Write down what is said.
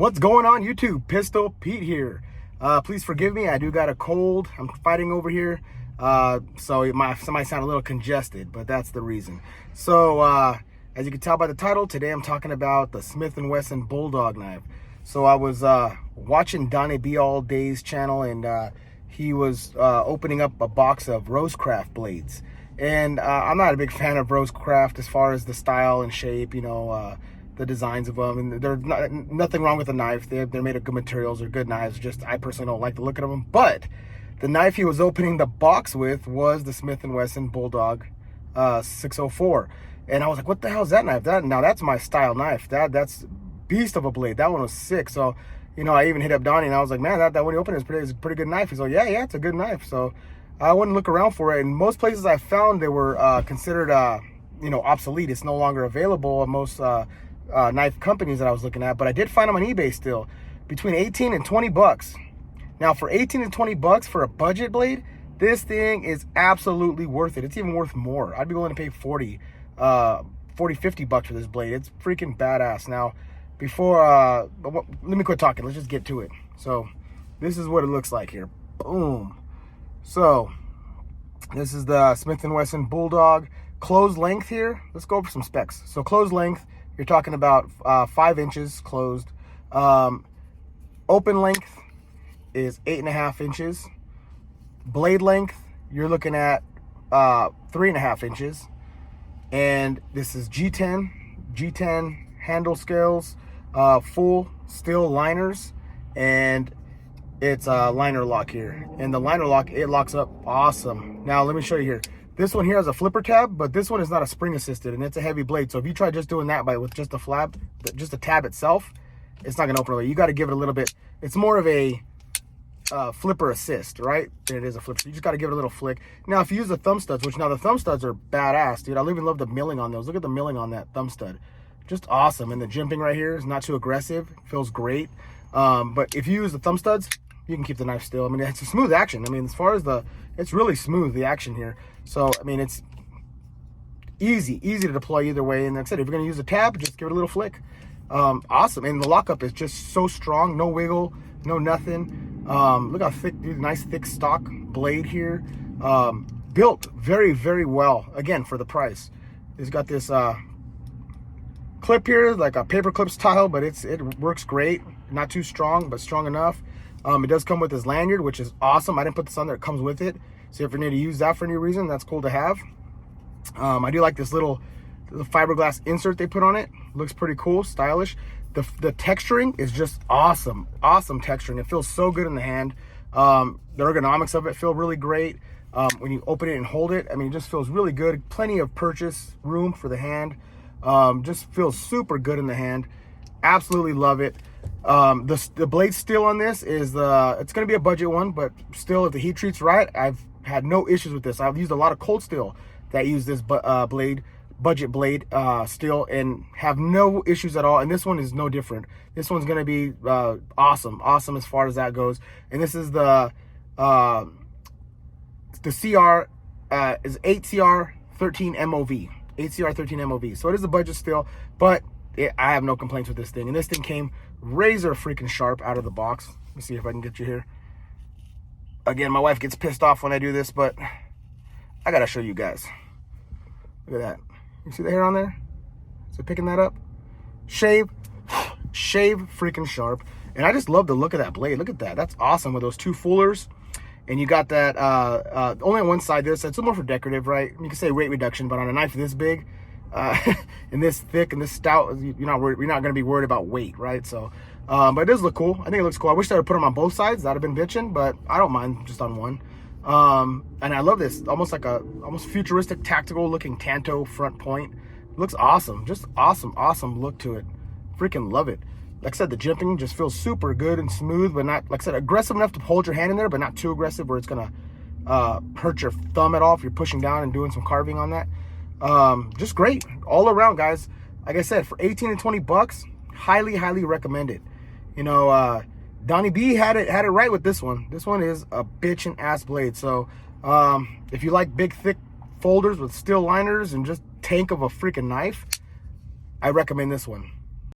What's going on YouTube? Pistol Pete here. Please forgive me, I do got a cold. I'm fighting over here. So it might sound a little congested, but that's the reason. So as you can tell by the title, today I'm talking about the Smith & Wesson Bulldog knife. So I was watching Donnie B All Day's channel, and he was opening up a box of Rosecraft blades. And I'm not a big fan of Rosecraft as far as the style and shape, you know, the designs of them, and there's nothing wrong with the knife. They're made of good materials, they're good knives. Just I personally don't like the look of them. But the knife he was opening the box with was the Smith & Wesson Bulldog 604, and I was like, what the hell is that knife? Now that's my style knife. That's beast of a blade. That one was sick. So you know, I even hit up Donnie and I was like, man, that one he opened is a pretty good knife. He's like, yeah, it's a good knife. So I went and look around for it, and most places I found they were considered you know, obsolete. It's no longer available at most knife companies that I was looking at, but I did find them on eBay still between 18 and 20 bucks. Now for 18 and 20 bucks for a budget blade, this thing is absolutely worth it. It's even worth more. I'd be willing to pay 40, 50 bucks for this blade. It's freaking badass. Now before let me quit talking, let's just get to it. So this is what it looks like here. Boom. So this is the Smith & Wesson Bulldog closed length here. Let's go over some specs. So closed length, you're talking about 5 inches closed. Open length is 8.5 inches. Blade length, you're looking at 3.5 inches. And this is G10 handle scales, full steel liners, and it's a liner lock here. And the liner lock, it locks up awesome. Now let me show you here. This one here has a flipper tab, but this one is not a spring assisted, and it's a heavy blade. So if you try just doing that with just the flap, just the tab itself, it's not gonna open away. You got to give it a little bit. It's more of a flipper assist, right? Than it is a flipper. So you just got to give it a little flick. Now if you use the thumb studs, which now the thumb studs are badass, dude. I even love the milling on those. Look at the milling on that thumb stud, just awesome. And the jimping right here is not too aggressive. Feels great. But if you use the thumb studs, you can keep the knife still. I mean, it's a smooth action. I mean, as far as it's really smooth, the action here. So, I mean, it's easy to deploy either way. And like I said, if you're going to use a tab, just give it a little flick. Awesome. And the lockup is just so strong. No wiggle, no nothing. Look how thick, dude, nice thick stock blade here. Built very, very well, again, for the price. It's got this clip here, like a paper clip style, but it works great. Not too strong, but strong enough. It does come with this lanyard, which is awesome. I didn't put this on there, it comes with it. So if you need to use that for any reason, that's cool to have. I do like this little fiberglass insert they put on it. Looks pretty cool, stylish. The texturing is just awesome. Awesome texturing. It feels so good in the hand. The ergonomics of it feel really great. When you open it and hold it, I mean, it just feels really good. Plenty of purchase room for the hand. Just feels super good in the hand. Absolutely love it. The blade steel on this is it's going to be a budget one, but still, if the heat treats right, I've had no issues with this. I've used a lot of cold steel that use this budget blade steel, and have no issues at all. And this one is no different. This one's going to be awesome as far as that goes. And this is the CR is 8CR13 MOV. 8CR13 MOV. So it is a budget steel, but I have no complaints with this thing. And this thing came razor freaking sharp out of the box. Let me see if I can get you here. Again, my wife gets pissed off when I do this, but I gotta show you guys. Look at that. You see the hair on there? Is it picking that up? Shave freaking sharp. And I just love the look of that blade. Look at that. That's awesome with those two fullers. And you got that only on one side. This it's more for decorative, right? You can say weight reduction, but on a knife this big, and this thick and this stout, you're not going to be worried about weight, right? So but it does look cool. I think it looks cool. I wish I would put them on both sides. That'd have been bitching, but I don't mind just on one. And I love this, almost like almost futuristic tactical looking Tanto front point. Looks awesome. Just awesome look to it. Freaking love it. Like I said, the jimping just feels super good and smooth, but not, like I said, aggressive enough to hold your hand in there, but not too aggressive where it's gonna hurt your thumb at all if you're pushing down and doing some carving on that. Just great all around, guys. Like I said, for 18 to 20 bucks, highly recommend it. You know, Donnie B had it right with this one. This one is a bitchin' ass blade. So if you like big thick folders with steel liners and just tank of a freaking knife, I recommend this one.